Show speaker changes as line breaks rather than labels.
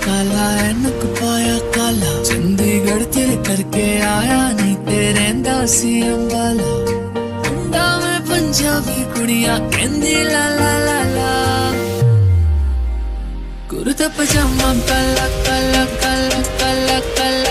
काला ऐनक पाया काला, चंडीगढ़ तेरे करके आया नहीं तेरे सी अंबाला। मुंडा में पंजाबी कुड़िया कहंदी ला ला ला ला, कुर्ता पजामा काला काला काला काला काला